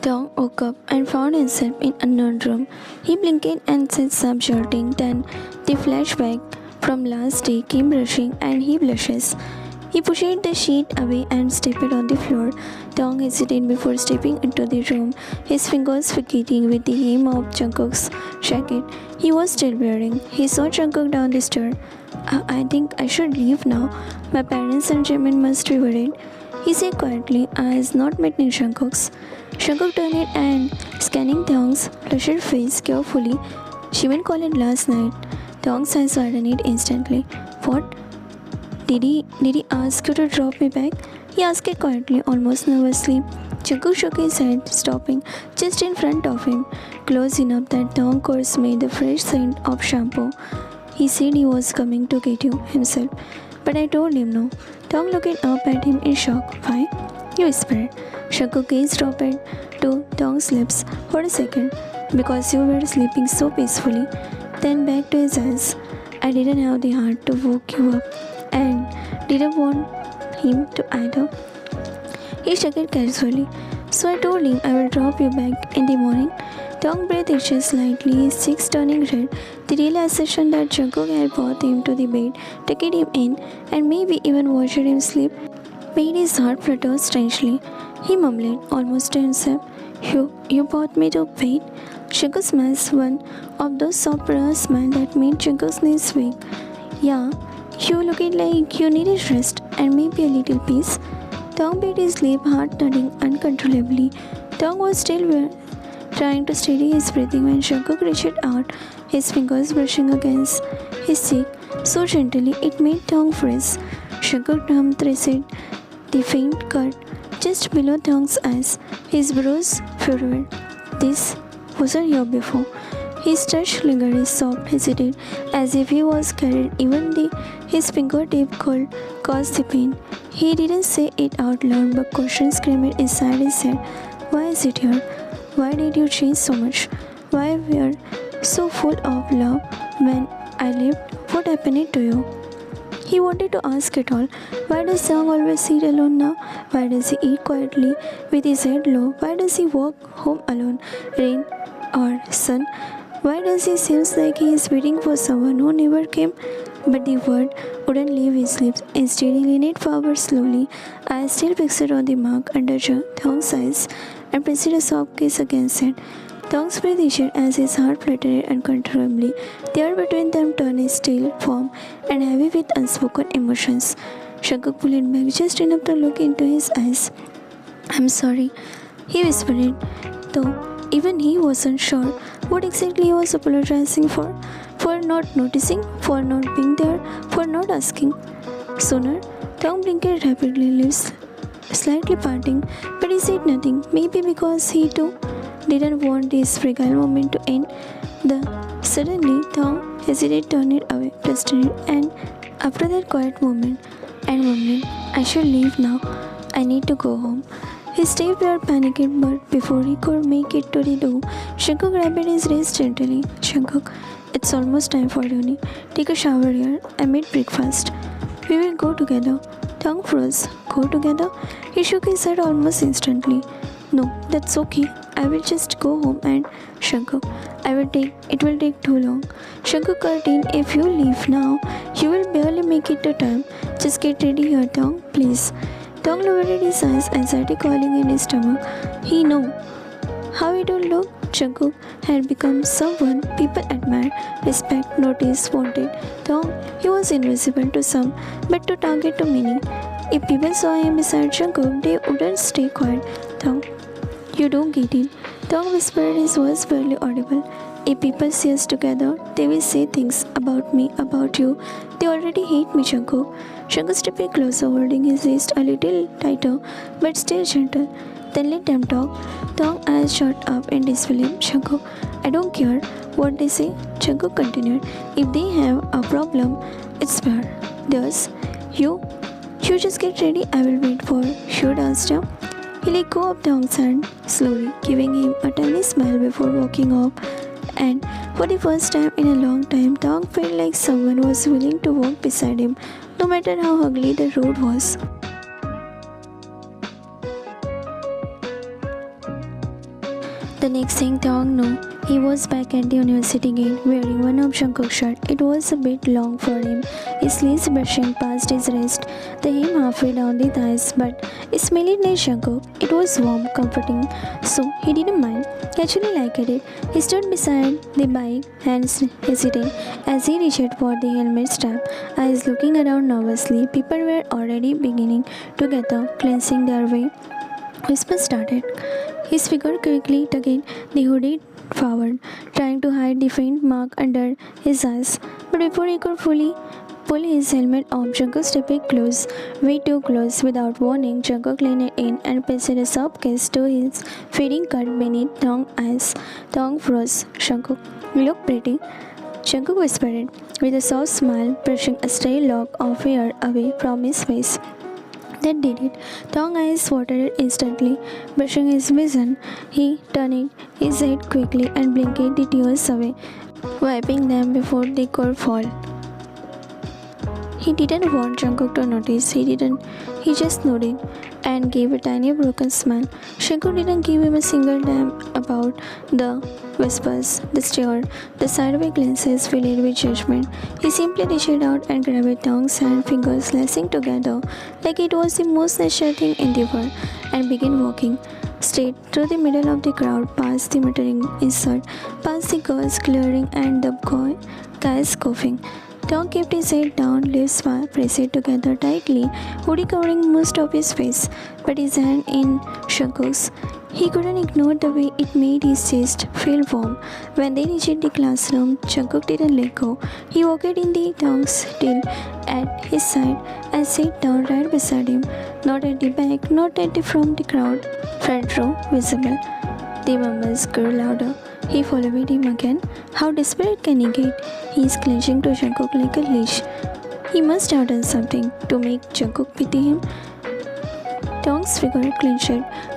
Dong woke up and found himself in an unknown room. He blinked and sits up shouting. Then the flashback from last day came rushing and he blushes. He pushed the sheet away and stepped on the floor. Dong hesitated before stepping into the room, his fingers fidgeting with the hem of Jungkook's jacket he was still wearing. He saw Jungkook down the stairs. I think I should leave now. My parents and Jimin must be worried. He said quietly, eyes not meeting Jungkook's. Jungkook turned it and, scanning Dong's flushed face carefully, Jimin called it last night. Dong's eyes widened it instantly. What? Did he ask you to drop me back? He asked it quietly, almost nervously. Jungkook shook his head, stopping just in front of him, close enough that Dong could smell the fresh scent of shampoo. He said he was coming to get you himself, but I told him no. Dong looked up at him in shock. Why? He whispered. Jungkook gazed up to Dong's lips for a second. Because you were sleeping so peacefully. Then back to his eyes. I didn't have the heart to wake you up and didn't want him to either. He shook it casually. So I told him I will drop you back in the morning. Dong breathed itched slightly, his cheeks turning red. The realization that Jungkook had brought him to the bed, taken him in, and maybe even watched him sleep, made his heart flutter strangely. He mumbled, almost to himself, You brought me to bed? Jungkook smiled, one of those soft smiles that made Jungkook's knees weak. Yeah, you looked like you needed rest and maybe a little peace. Dong bit his lip, heart thudding uncontrollably. Dong was still trying to steady his breathing when Jungkook reached out, his fingers brushing against his cheek so gently it made Dong freeze. Jungkook traced the faint cut just below Dong's eyes, his brows furrowed. This wasn't here before. His touch lingered, his soft hesitated, as if he was carried. Even his fingertip could cause the pain. He didn't say it out loud, but questions screamed inside his head. Why is it here? Why did you change so much? Why were so full of love when I left? What happened to you? He wanted to ask it all. Why does Dong always sit alone now? Why does he eat quietly with his head low? Why does he walk home alone, rain or sun? Why does he seems like he is waiting for someone who never came? But the word wouldn't leave his lips. Instead, he leaned forward slowly, eyes still fixed on the mark under Dong's eyes, and pressed a soft kiss against it. Dong's breath issued as his heart fluttered uncontrollably. The air between them turned still, warm, and heavy with unspoken emotions. Jungkook pulled back just enough to look into his eyes. I'm sorry, he whispered, though even he wasn't sure what exactly he was apologizing for. For not noticing, for not being there, for not asking. Sooner, Dong blinked rapidly, lips slightly parting, but he said nothing. Maybe because he too didn't want this fragile moment to end. Suddenly, Dong hesitated, turned it away, pressed it, and after that quiet moment, and mumbling, I should leave now. I need to go home. His steps were panicked, but before he could make it to the door, Jungkook grabbed his wrist gently. Jungkook, it's almost time for uni. Take a shower here. I made breakfast. We will go together. Dong froze. Go together? He shook his head almost instantly. No, that's okay. I will just go home and Jungkook. It will take too long. Jungkook cut in. If you leave now, you will barely make it to time. Just get ready here, Dong, please. Dong lowered his eyes, anxiety calling in his stomach. He knew how it would look. Jungkook had become someone people admired, respect, notice, wanted. Dong, he was invisible to some, but to target to many. If people saw him beside Jungkook, they wouldn't stay quiet. Dong, you don't get it. Dong whispered, his voice barely audible. If people see us together, they will say things about me, about you. They already hate me, Jungkook. Jungkook stepped closer, holding his wrist a little tighter, but still gentle. Then let them talk. Dong eyes shot up in disbelief. Jungkook, I don't care what they say. Jungkook continued. If they have a problem, it's fair. Thus, you just get ready. I will wait for you downstairs. He let go of Dong's hand slowly, giving him a tiny smile before walking off. And for the first time in a long time, Dong felt like someone was willing to walk beside him, no matter how ugly the road was. The next thing Thong knew, he was back at the university gate wearing one of Jungkook's shirt. It was a bit long for him, his sleeves brushing past his wrist, the hem halfway down the thighs, but it smelled like Jungkook. It was warm, comforting, so he didn't mind. He actually liked it. He stood beside the bike, hands hesitant as he reached for the helmet strap, eyes looking around nervously. People were already beginning to gather, cleansing their way. Whisper started. His figure quickly tugged the hoodie forward, trying to hide the faint mark under his eyes. But before he could fully pull his helmet off, Jungkook stepped close, way too close. Without warning, Jungkook leaned in and pasted a soft kiss to his fading cut beneath Thong's eyes. Thong froze. Jungkook, you look pretty. Jungkook whispered, with a soft smile, brushing a stray lock of hair away from his face. That did it. Thong's eyes watered instantly, brushing his vision. He turned his head quickly and blinked the tears away, wiping them before they could fall. He didn't want Jungkook to notice. He just nodded and gave a tiny broken smile. Jungkook didn't give him a single damn about the whispers, the stare, the sideways glances filled with judgment. He simply reached out and grabbed Thong's hand, fingers lacing together like it was the most natural thing in the world, and began walking straight through the middle of the crowd, past the muttering insult, past the girls glaring and the guys coughing. Thong kept his head down, lips pressed together tightly, hoodie covering most of his face, but his hand in Jungkook's. He couldn't ignore the way it made his chest feel warm. When they reached the classroom, Jungkook didn't let go. He walked in the Thong's tail at his side and sat down right beside him, not at the back, not at the front front row visible. The murmurs grew louder. He followed him again. How desperate can he get? He is clenching to Jungkook like a leash. He must have done something to make Jungkook pity him. Thong's figure clenched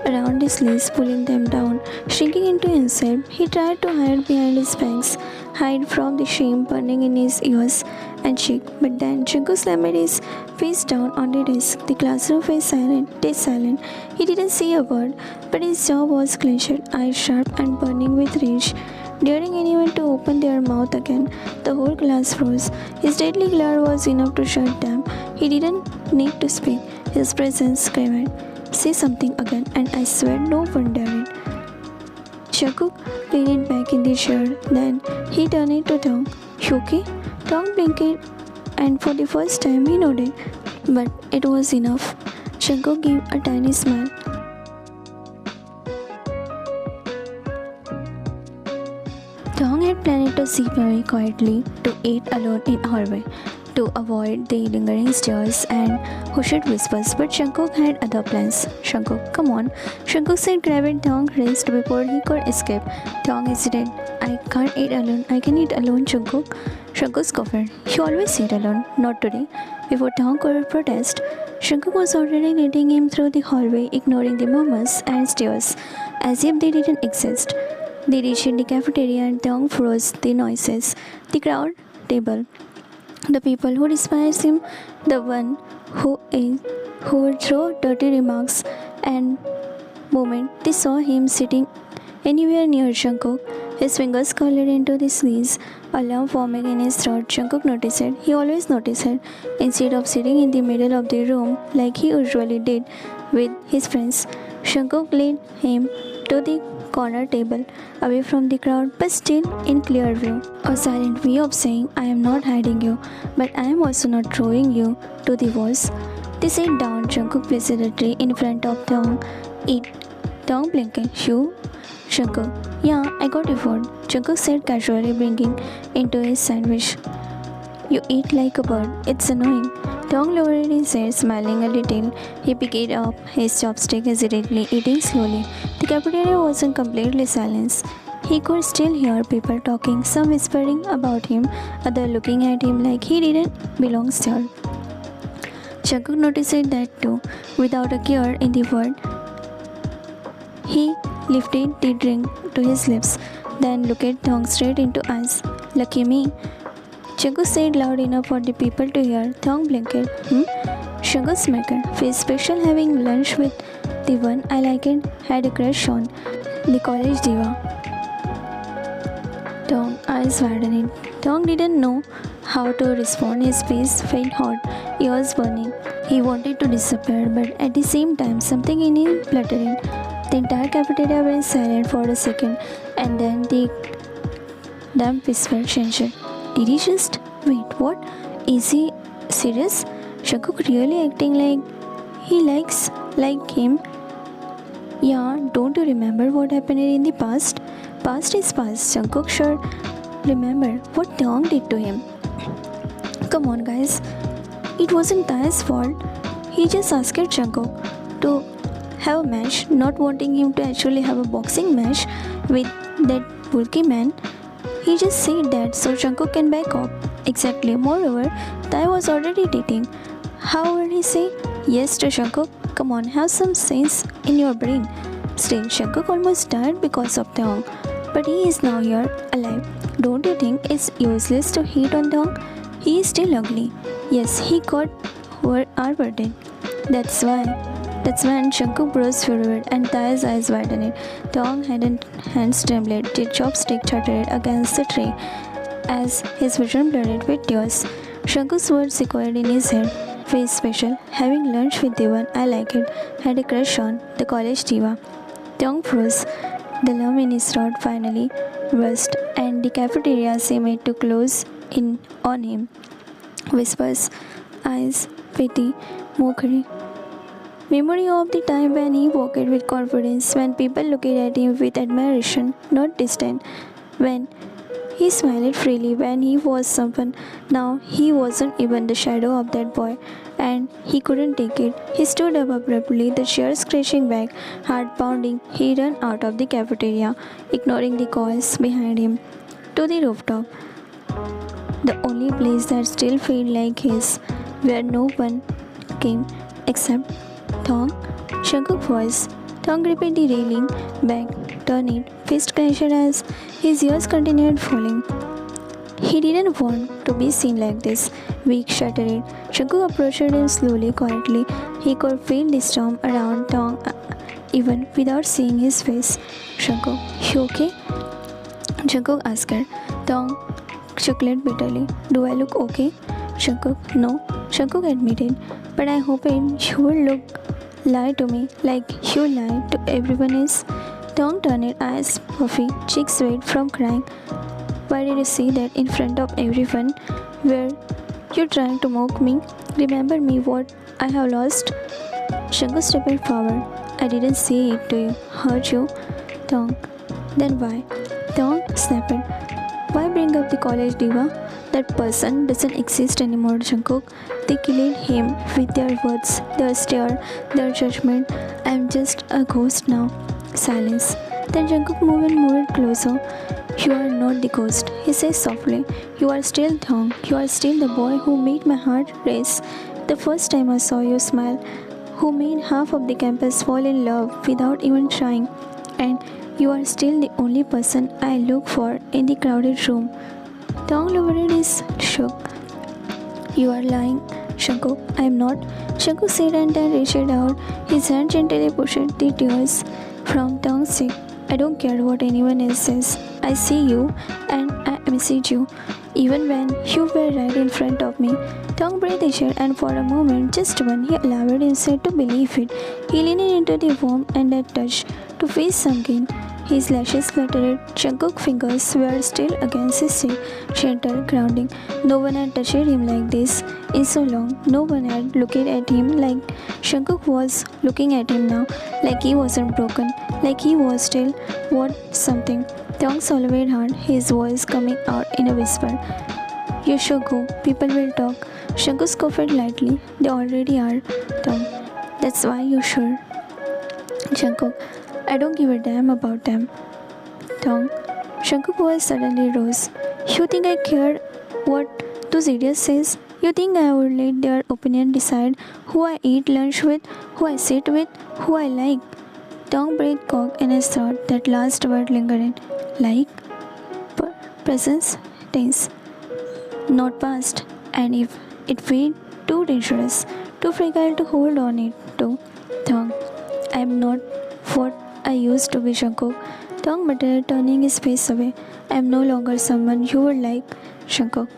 around his sleeves, pulling them down. Shrinking into himself, he tried to hide behind his bangs, hide from the shame burning in his ears and cheek. But then Jungkook slammed his face down on the desk. The classroom was silent, dead silent. He didn't say a word, but his jaw was clenched, eyes sharp and burning with rage. Daring anyone to open their mouth again, the whole class froze. His deadly glare was enough to shut them. He didn't need to speak. His presence screamed, "Say something again, and I swear no one dare it." Jungkook leaned back in the chair. Then he turned to Thong. "You okay?" Thong blinked, and for the first time he nodded. But it was enough. Jungkook gave a tiny smile. Thong had planned to slip away quietly, to eat alone in a hallway, to avoid the lingering stares and hushed whispers, but Jungkook had other plans. "Jungkook, come on," Jungkook said, grabbing Thong's wrist before he could escape. Thong hesitated. "I can't eat alone. I can eat alone, Jungkook." Jungkook scoffed. "You always eat alone. Not today." Before Thong could protest, Jungkook was already leading him through the hallway, ignoring the murmurs and stares, as if they didn't exist. They reached the cafeteria and Thong froze. The noises, the crowd table, the people who despise him, the one who would throw dirty remarks, and moment they saw him sitting anywhere near Jungkook, his fingers curled into the sleeves, a lump forming in his throat. Jungkook noticed it. He always noticed it. Instead of sitting in the middle of the room like he usually did with his friends, Jungkook led him to the corner table, away from the crowd but still in clear view. A silent way of saying, "I am not hiding you, but I am also not throwing you to the walls." They sat down. Jungkook placed a tray in front of Thong. "Eat." Thong blinked. "You?" Jungkook, "Yeah, I got your food," Jungkook said casually, bringing into his sandwich. "You eat like a bird. It's annoying." Thong lowered his head, smiling a little. He picked up his chopstick hesitantly, eating slowly. The cafeteria was in complete silence. He could still hear people talking, some whispering about him, others looking at him like he didn't belong there. Jungkook noticed that too. Without a care in the world, he lifted the drink to his lips, then looked Thong straight into eyes. "Lucky me," Jungkook said loud enough for the people to hear. Thong blinked. Jungkook smirked. "Feels special having lunch with the one I liked, had a crush on." The college diva. Tong eyes widened. Tong didn't know how to respond. His face felt hot, ears burning. He wanted to disappear, but at the same time, something in him fluttered. The entire cafeteria went silent for a second, and then the damp whispered tension. Did he just wait? What? Is he serious? Shakuk really acting like he like him? Yeah, don't you remember what happened in the past? Past is past. Jungkook should remember what Taeyong did to him. Come on, guys. It wasn't Tae's fault. He just asked Jungkook to have a match, not wanting him to actually have a boxing match with that bulky man. He just said that so Jungkook can back off. Exactly. Moreover, Tae was already dating. How would he say yes to Jungkook? Come on, have some sense in your brain. Still, Jungkook almost died because of Taeyong, but he is now here, alive. Don't you think it's useless to hate on Taeyong? He is still ugly. Yes, he got our burden. That's when Jungkook burst forward and Tae's eyes widened. Taeyong had hands trembled, the chopstick chattered against the tray as his vision blurred with tears. Jungkook's words echoed in his head. Face special, having lunch with the one I liked, had a crush on, the college diva. Taeyong froze. The lump in his throat finally burst, and the cafeteria seemed to close in on him. Whispers, eyes, pity, mockery. Memory of the time when he walked with confidence, when people looked at him with admiration, not disdain, when he smiled freely when he was someone. Now he wasn't even the shadow of that boy, and he couldn't take it. He stood up abruptly, the chairs crashing back, heart pounding. He ran out of the cafeteria, ignoring the calls behind him, to the rooftop, the only place that still felt like his, where no one came except Taeyong. Jungkook's voice. Taeyong gripped the railing back, turned it, fist clenched as his ears continued falling. He didn't want to be seen like this. Weak, shuddered. Jungkook approached him slowly, quietly. He could feel the storm around Taeyong even without seeing his face. Jungkook, you okay? Jungkook asked her. Taeyong chuckled bitterly. Do I look okay? Jungkook, no. Jungkook admitted. But I hoped you would lie to me like you lie to everyone else. Taeyong turned eyes puffy, cheeks wet from crying. Why did you say that in front of everyone? Were you trying to mock me? Remember me what I have lost? Jungkook stepped forward. I didn't say it to you. Hurt you? Taeyong. Then why? Taeyong snapped. Why bring up the college diva? That person doesn't exist anymore, Jungkook. They killed him with their words, their stare, their judgment. I'm just a ghost now. Silence. Then Jungkook moved closer. You are not the ghost, he says softly. You are still Taeyong. You are still the boy who made my heart race. The first time I saw you smile, who made half of the campus fall in love without even trying. And you are still the only person I look for in the crowded room. Taeyong lowered his shook. You are lying, Jungkook. I am not. Jungkook said and then reached out. His hand gently pushed the tears from Taeyong's cheek. I don't care what anyone else says. I see you and I message you. Even when you were right in front of me. Taeyong breathed easier and for a moment, just one, he allowed himself to believe it. He leaned into the warmth and that touch to face something. His lashes fluttered. Jungkook's fingers were still against his cheek, gentle, grounding. No one had touched him like this in so long. No one had looked at him like Jungkook was looking at him now, like he wasn't broken, like he was still worth something. Taeyong swallowed hard, his voice coming out in a whisper. You should go. People will talk. Jungkook coughed lightly. They already are. Taeyong. That's why you should. Jungkook. I don't give a damn about them. Taeyong. Jungkook's voice suddenly rose. You think I care what those idiots says? You think I would let their opinion decide who I eat lunch with, who I sit with, who I like? Taeyong breathed cock in his throat. That last word lingered. Like? Presence tense. Not past. And if it felt too dangerous, too fragile to hold on it to. Taeyong. I am not what I used to be Jungkook. Taeyong muttered, turning his face away. I am no longer someone you would like, Jungkook.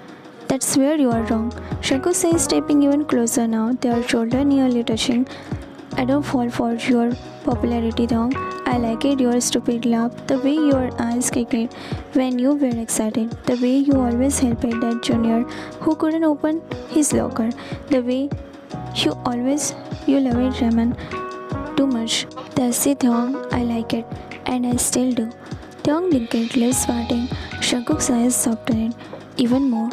That's where you are wrong. Jungkook says, stepping even closer now, their shoulder nearly touching. I don't fall for your popularity, Taeyong. I like it, your stupid laugh, the way your eyes kicked when you were excited, the way you always helped that junior who couldn't open his locker, the way you love it, Raman, too much. That's it, Taeyong. I like it, and I still do. Taeyong blinked, lips parting. Jungkook's eyes softened even more.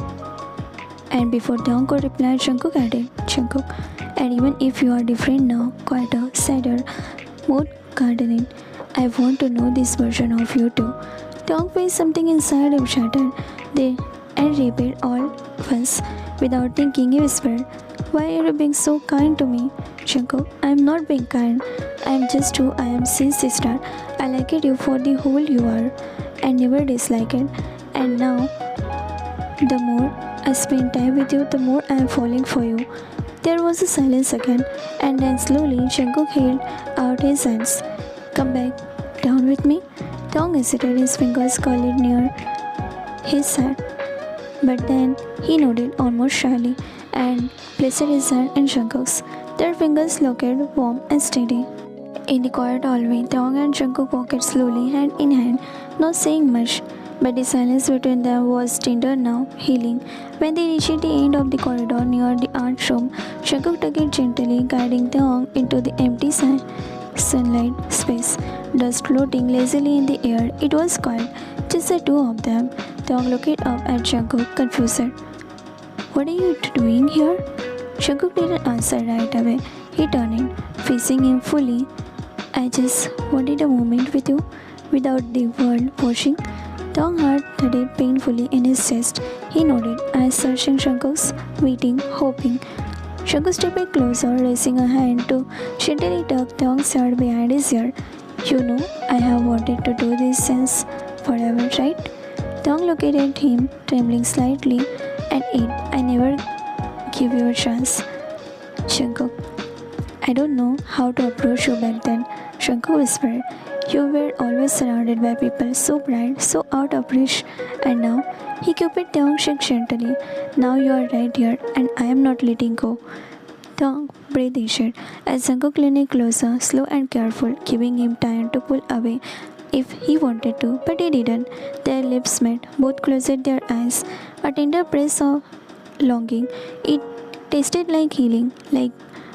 And before Taeyong could reply, Jungkook added, Jungkook, and even if you are different now, quieter, sadder, more gardening, I want to know this version of you too. Taeyong faced something inside him shattered. And repeated all once. Without thinking, he whispered, why are you being so kind to me, Jungkook? I am not being kind. I am just who I am since the start. I liked you for the whole you are, and never disliked it. And now, the more I spend time with you, the more I am falling for you. There was a silence again, and then slowly Jungkook held out his hands. Come back down with me. Taeyong hesitated, his fingers curled near his head. But then he nodded almost shyly and placed his hand in Jungkook's. Their fingers locked, warm and steady. In the quiet hallway, Taeyong and Jungkook walked slowly, hand in hand, not saying much. But the silence between them was tender now, healing. When they reached the end of the corridor near the art room, Jungkook took it gently, guiding Taeyong into the empty sunlight space. Dust floating lazily in the air. It was quiet, just the two of them. Taeyong looked up at Jungkook, confused. What are you doing here? Jungkook didn't answer right away. He turned in, facing him fully. I just wanted a moment with you, without the world watching. Taeyong's heart thudded painfully in his chest. He nodded, eyes searching Jungkook's, waiting, hoping. Jungkook stepped closer, raising a hand to gently tuck Taeyong's hair behind his ear. You know, I have wanted to do this since forever, right? Taeyong looked at him, trembling slightly, and I never give you a chance. Jungkook, I don't know how to approach you back then, Jungkook whispered. You were always surrounded by people so bright, so out of reach. And now, he cupid Taeyong's cheek gently. Now you are right here, and I am not letting go. Taeyong breathed easier as Jungkook leaned closer, slow and careful, giving him time to pull away if he wanted to, but he didn't. Their lips met, both closed their eyes. A tender press of longing. It tasted like healing, like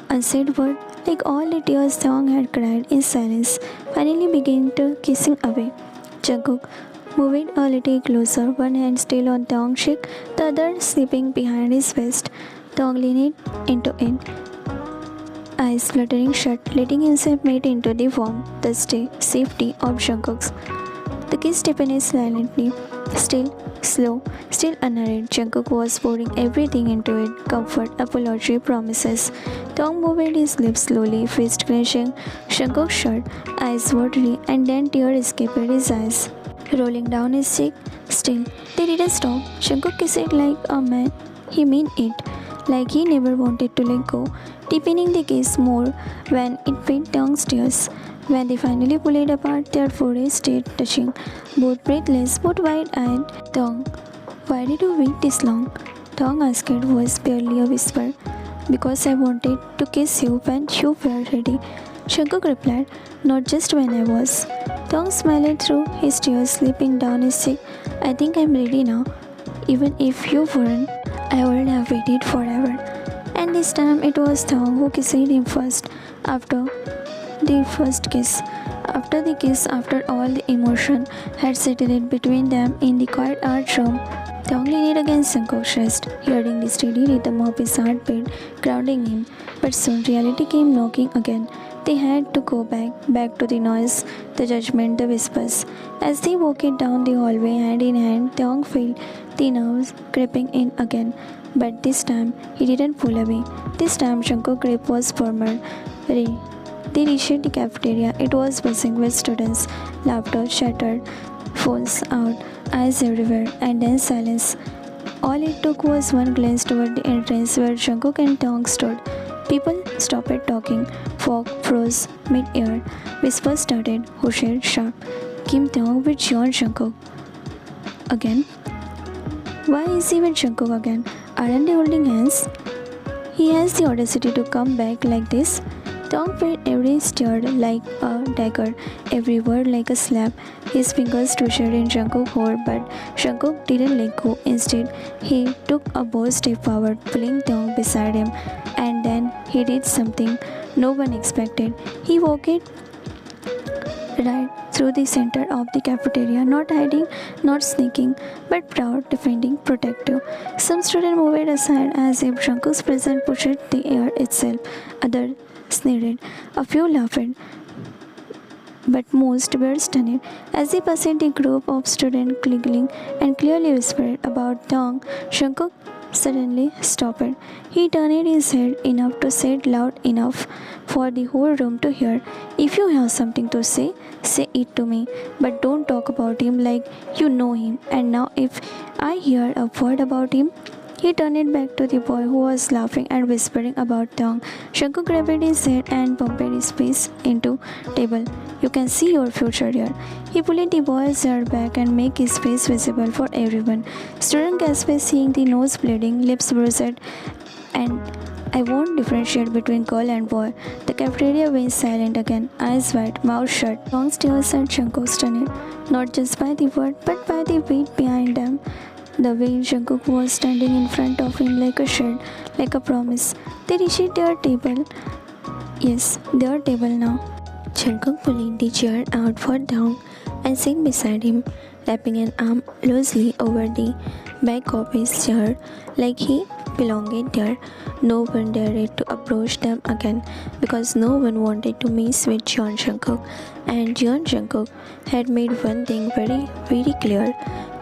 unsaid word, like all the tears Taeyong had cried in silence, finally began to kissing away. Jungkook moved a little closer, one hand still on Taeyong's cheek, the other slipping behind his vest. Taeyong leaned into it, eyes fluttering shut, letting himself melt into the warmth, the safety of Jungkook's. The kiss deepened silently, still slow, still unhurried. Jungkook was pouring everything into it, comfort, apology, promises. Taeyong moved his lips slowly, fist clenching Jungkook's shirt, eyes watery, and then tears escaped his eyes, rolling down his cheek. Still, they didn't stop. Jungkook kissed like a man. He meant it, like he never wanted to let go, deepening the kiss more when it fed Taeyong's tears. When they finally pulled apart, their foreheads stayed touching, both breathless, both wide-eyed. Taeyong, why did you wait this long? Taeyong asked, voice barely a whisper. Because I wanted to kiss you when you were ready. Jungkook replied, not just when I was. Taeyong smiled through his tears slipping down his cheek. I think I'm ready now. Even if you weren't, I would have waited forever. And this time it was Taeyong who kissed him first. After the first kiss. After the kiss, after all the emotion had settled between them in the quiet art room, Taeyong leaned against Jungkook's chest, hearing the steady rhythm of his heartbeat grounding him. But soon reality came knocking again. They had to go back to the noise, the judgment, the whispers. As they walked down the hallway hand in hand, Taeyong felt the nerves creeping in again. But this time, he didn't pull away. This time, Jungkook's grip was firmer. They reached the cafeteria. It was buzzing with students, laughter, chatter, phones out, eyes everywhere, and then silence. All it took was one glance toward the entrance where Jungkook and Taeyong stood. People stopped talking. Fog froze mid-air. Whispers started. Hushair sharp. Kim Taeyong with Jeon Jungkook again. Why is he with Jungkook again? Aren't they holding hands? He has the audacity to come back like this. Taeyong felt every stir like a dagger, every word like a slap. His fingers twisted in Jungkook's hold, but Jungkook didn't let go. Instead, he took a bold step forward, pulling Taeyong beside him. And then he did something no one expected. He walked right through the center of the cafeteria, not hiding, not sneaking, but proud, defending, protective. Some students moved aside as if Jungkook's presence pushed the air itself. Others sneered. A few laughed, but most were stunned. As he passed the group of students giggling and clearly whispered about Taeyong, Jungkook suddenly stopped. He turned his head enough to say it loud enough for the whole room to hear. If you have something to say, say it to me, but don't talk about him like you know him. And now if I hear a word about him, he turned it back to the boy who was laughing and whispering about Taeyong. Jungkook grabbed his head and bumped his face into table. You can see your future here. He pulled the boy's hair back and made his face visible for everyone. Student gasped, seeing the nose bleeding, lips bruised, and I won't differentiate between girl and boy. The cafeteria went silent again, eyes wide, mouth shut. Long stares at Jungkook, stunned, not just by the word, but by the weight behind them. The way Jungkook was standing in front of him like a shield, like a promise. They reached their table. Yes, their table now. Jungkook pulled the chair out for Taeyong and sat beside him, wrapping an arm loosely over the back of his chair like he belonged there. No one dared to approach them again because no one wanted to mess with Jeon Jungkook. And Jeon Jungkook had made one thing very, very clear.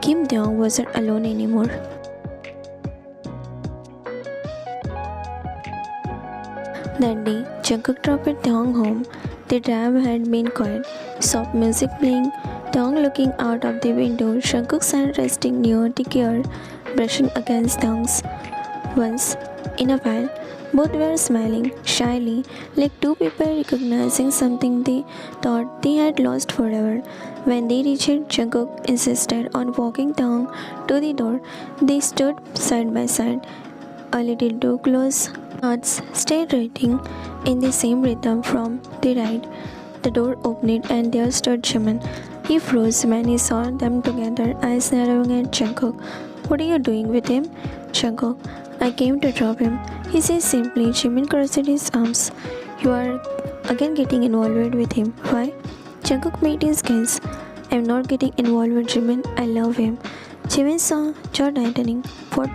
Kim Taeyong wasn't alone anymore. That day, Jungkook dropped Taeyong home. The drive had been quiet, soft music playing, Taeyong looking out of the window, Jungkook's hand resting near the car, brushing against Taeyong's. Once in a while, both were smiling shyly, like two people recognizing something they thought they had lost forever. When they reached, Jungkook insisted on walking Taeyong to the door. They stood side by side, a little too close. Hearts stayed racing in the same rhythm from the ride. The door opened and there stood Jimin. He froze when he saw them together, eyes narrowing at Jungkook. What are you doing with him? Jungkook, I came to drop him. He says simply. Jimin crossed his arms. You are again getting involved with him. Why? Jungkook made his guess. I'm not getting involved with Jimin. I love him. Jimin saw jaw tightening. What?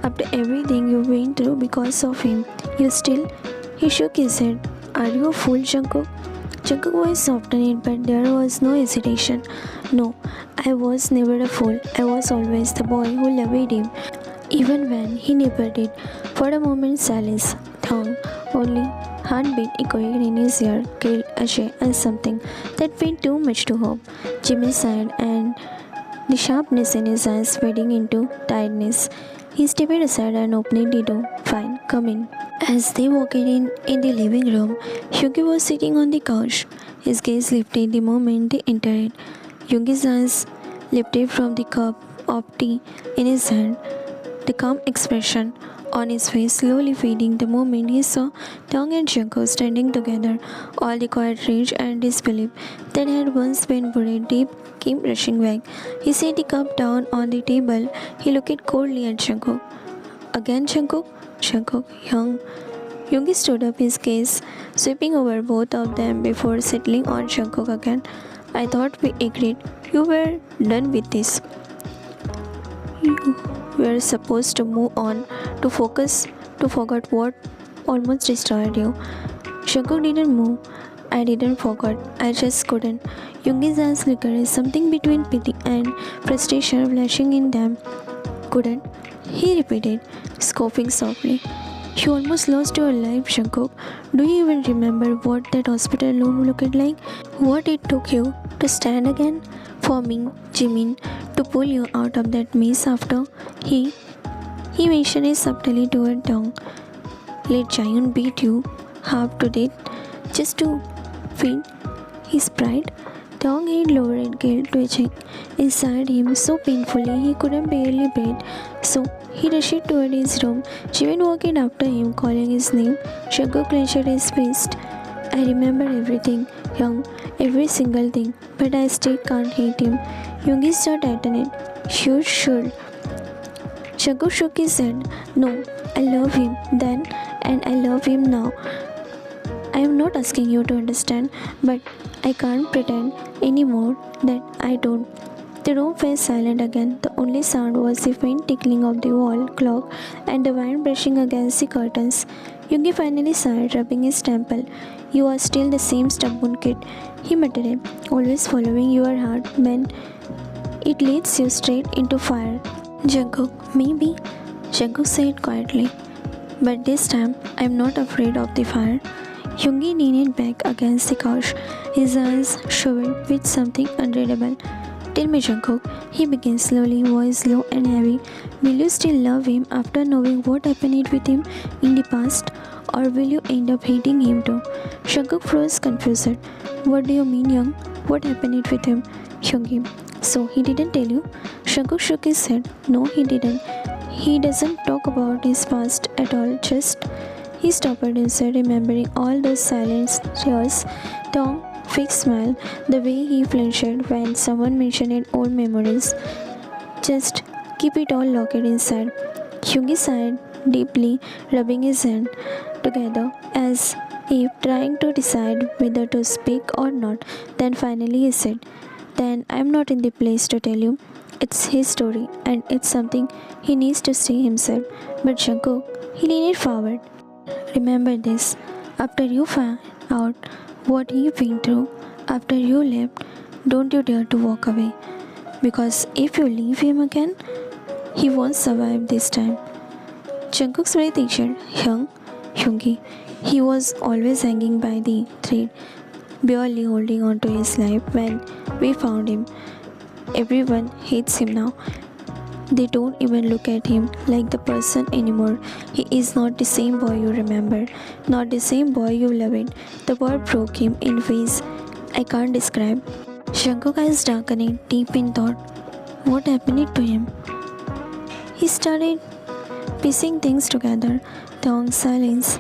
After everything you've been through because of him, you still? He shook his head. Are you a fool, Jungkook? Jungkook's voice softened, but there was no hesitation. No, I was never a fool. I was always the boy who loved him, even when he never did. For a moment, silence. Taeyong, only heartbeat echoing in his ear, guilt, Ajay, and something that felt too much to hope. Jimmy sighed, and the sharpness in his eyes fading into tiredness. He stepped aside and opened the door. Fine, come in. As they walked in the living room, Hyungi was sitting on the couch. His gaze lifted the moment they entered. Hyungi's eyes lifted from the cup of tea in his hand. The calm expression on his face slowly fading the moment he saw Taeyong and Jungkook standing together. All the quiet rage and disbelief that had once been buried deep came rushing back. He set the cup down on the table. He looked coldly at Jungkook. Again, Jungkook? Jungkook, Hyungi stood up, his gaze sweeping over both of them before settling on Jungkook again. I thought we agreed. You were done with this. You were supposed to move on, to focus, to forget what almost destroyed you. Jungkook didn't move. I didn't forget. I just couldn't. Hyungi's eyes flickered, something between pity and frustration flashing in them. Couldn't? He repeated, scoffing softly. You almost lost your life, Jungkook. Do you even remember what that hospital room looked like? What it took you to stand again? For me, Jimin, to pull you out of that mess after he mentioned it subtly toward Taeyong. let Jaehyun beat you half to death just to feed his pride? Taeyong had lowered guilt twitching inside him so painfully he couldn't barely breathe. So he rushed toward his room. Jimin walked after him, calling his name. Jungkook clenched his fist. I remember everything, Young, every single thing, but I still can't hate him. Yoongi's jaw tightened. You should. Jungkook shook his head. No, I love him then, and I love him now. I am not asking you to understand, but I can't pretend anymore that I don't. The room fell silent again. The only sound was the faint tickling of the wall clock and the wind brushing against the curtains. Yoongi finally sighed, rubbing his temple. You are still the same stubborn kid, he muttered, always following your heart when it leads you straight into fire. Jungkook, maybe, Jungkook said quietly. But this time, I am not afraid of the fire. Yoongi leaned back against the couch, his eyes showing with something unreadable. Tell me, Jungkook, he began slowly, voice low and heavy. Will you still love him after knowing what happened with him in the past? Or will you end up hating him too? Jungkook froze confused. What do you mean, Young? What happened with him? Yoongi. So he didn't tell you? Jungkook shook his head. No, he didn't. He doesn't talk about his past at all, just... He stopped himself, remembering all those silent tears. Taeyong fixed smile, the way he flinched when someone mentioned old memories. Just keep it all locked inside. Yoongi sighed deeply, rubbing his hands together as if trying to decide whether to speak or not. Then finally he said, Then I'm not in the place to tell you. It's his story and it's something he needs to see himself. But Jungkook, he leaned forward. Remember this, after you find out what he went through, after you left, don't you dare to walk away. Because if you leave him again, he won't survive this time. Jungkook's breath itched. Yoongi. He was always hanging by the thread, barely holding on to his life when we found him. Everyone hates him now. They don't even look at him like the person anymore. He is not the same boy you remember, not the same boy you loved. The world broke him in ways I can't describe. Jungkook's eyes darkening, deep in thought. What happened to him? He started piecing things together. Taeyong's silence,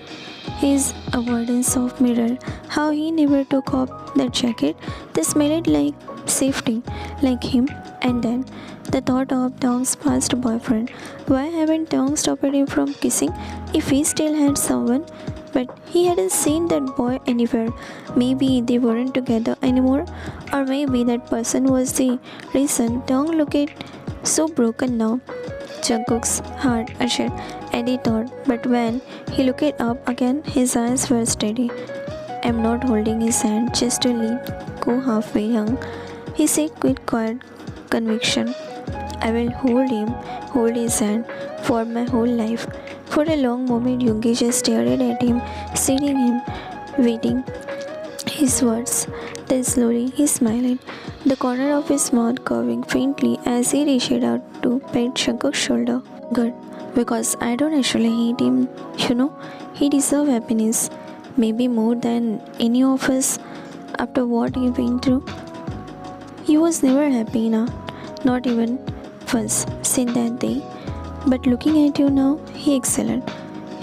his avoidance of mirror, how he never took off that jacket that smelled like safety, like him, and then the thought of Taeyong's past boyfriend. Why haven't Taeyong stopped him from kissing if he still had someone? But he hadn't seen that boy anywhere. Maybe they weren't together anymore, or maybe that person was the reason Taeyong looked so broken now. Jungkook's heart ushered at the thought, but when he looked up again, his eyes were steady. I'm not holding his hand just to lead go halfway, Young, he said with quiet conviction. I will hold his hand for my whole life. For a long moment, Yoongi just stared at him, staring him, waiting his words. Then slowly he smiled, the corner of his mouth curving faintly as he reached out to pat Jungkook's shoulder. Good, because I don't actually hate him, you know. He deserves happiness, maybe more than any of us after what he went through. He was never happy now, not even once since that day. But looking at you now, he excelled.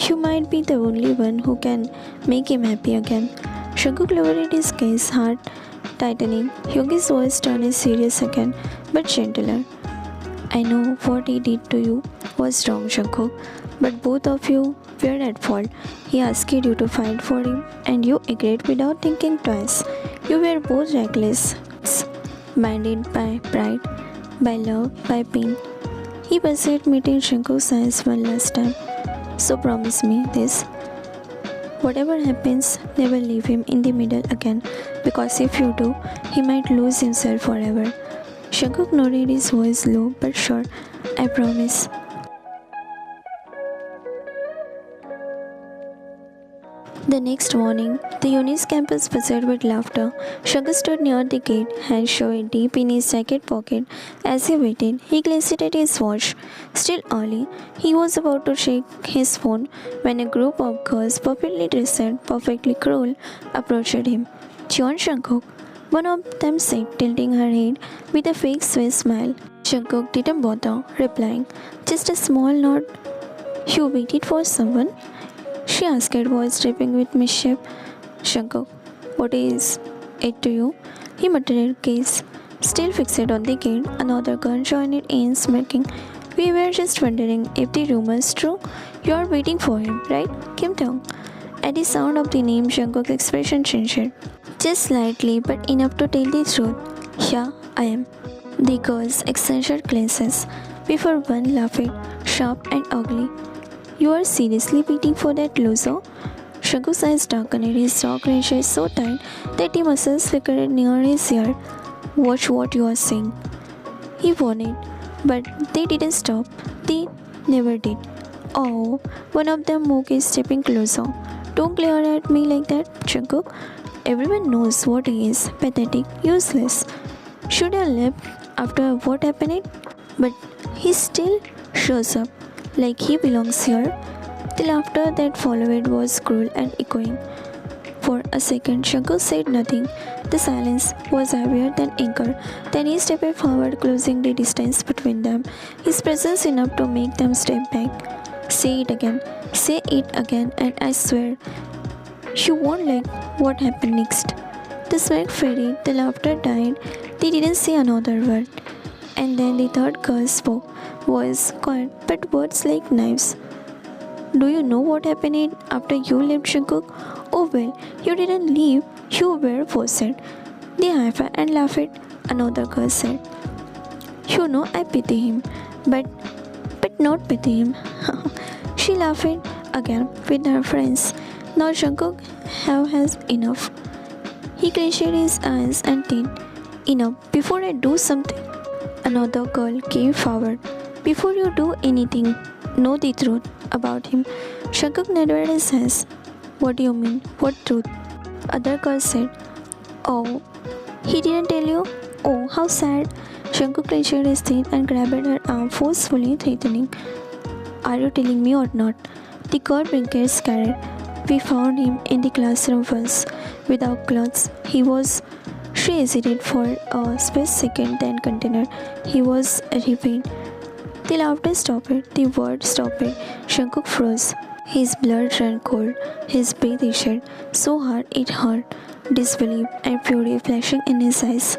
You might be the only one who can make him happy again. Jungkook lowered his gaze, heart tightening. Yoongi's voice turned serious again, but gentler. I know what he did to you was wrong, Jungkook, but both of you were at fault. He asked you to fight for him, and you agreed without thinking twice. You were both reckless, blinded by pride, by love, by pain. He pursued meeting Jungkook's eyes one last time. So promise me this. Whatever happens, never leave him in the middle again, because if you do, he might lose himself forever. Jungkook nodded, his voice low but sure. I promise. The next morning, the UNIS campus buzzed with laughter. Shankar stood near the gate, hands shoved deep in his jacket pocket. As he waited, he glanced at his watch. Still early, he was about to check his phone when a group of girls, perfectly dressed, perfectly cruel, approached him. John Shankar, one of them said, tilting her head with a fake sweet smile. Shankar didn't bother replying, just a small nod. You waited for someone? She asked, voice dripping with mischief. Shankar, what is it to you? He muttered, gaze still fixed on the gate. Another girl joined in, smirking. We were just wondering if the rumor's true. You are waiting for him, right? Kim Tong. At the sound of the name, Jungkook's expression changed. Just slightly, but enough to tell the truth. Yeah, I am. The girls exchanged glances before one laughed, sharp and ugly. You are seriously waiting for that loser? Shankuk's eyes darkened, his jaw clenched so tight that the muscles flickered near his ear. Watch what you are saying. He warned, but they didn't stop. They never did. Oh, one of them moved is stepping closer. Don't glare at me like that, Shankuk. Everyone knows what he is. Pathetic, useless. Should have left after what happened? But he still shows up like he belongs here. The laughter that followed was cruel and echoing. For a second, Shankar said nothing. The silence was heavier than anger. Then he stepped forward, closing the distance between them. His presence enough to make them step back. Say it again, and I swear, you won't like what happened next. The smirk faded, the laughter died. They didn't say another word. And then the third girl spoke, voice quiet, but words like knives. Do you know what happened after you left, Shankuk? Oh well, you didn't leave, you were forced. They high-fived and laughed. Another girl said, you know I pity him, but not pity him. She laughed again with her friends. Now Shankuk has enough. He clenched his eyes and said, enough, before I do something. Another girl came forward. Before you do anything, know the truth about him. Shankuk nodded his head. What do you mean? What truth? Other girl said, oh, he didn't tell you? Oh, how sad. Shankuk clenched his teeth and grabbed her arm forcefully, threatening. Are you telling me or not? The girl blinked scared. We found him in the classroom once, without clothes. She hesitated for a space second, then continued. He was repeating. The laughter stopped, the words stopped. Shankuk froze. His blood ran cold, his breath issued so hard it hurt, disbelief and fury flashing in his eyes.